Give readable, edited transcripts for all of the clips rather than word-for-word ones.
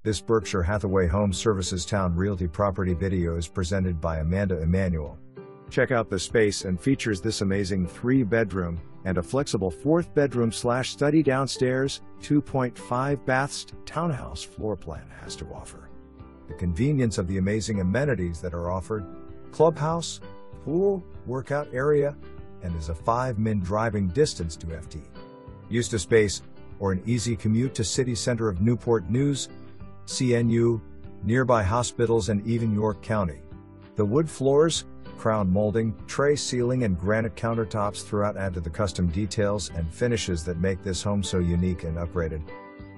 This Berkshire Hathaway Home Services Towne Realty property video is presented by Amanda Emanuel. Check out the space and features this amazing 3-bedroom and a flexible 4th bedroom/study downstairs, 2.5 baths townhouse floor plan has to offer. The convenience of the amazing amenities that are offered: clubhouse, pool, workout area, and is a 5-min driving distance to FT. Eustis base, or an easy commute to City Center of Newport News, CNU, nearby hospitals and even York County. The wood floors, crown molding, tray ceiling and granite countertops throughout add to the custom details and finishes that make this home so unique and upgraded.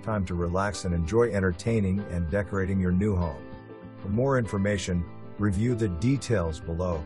Time to relax and enjoy entertaining and decorating your new home. For more information, review the details below.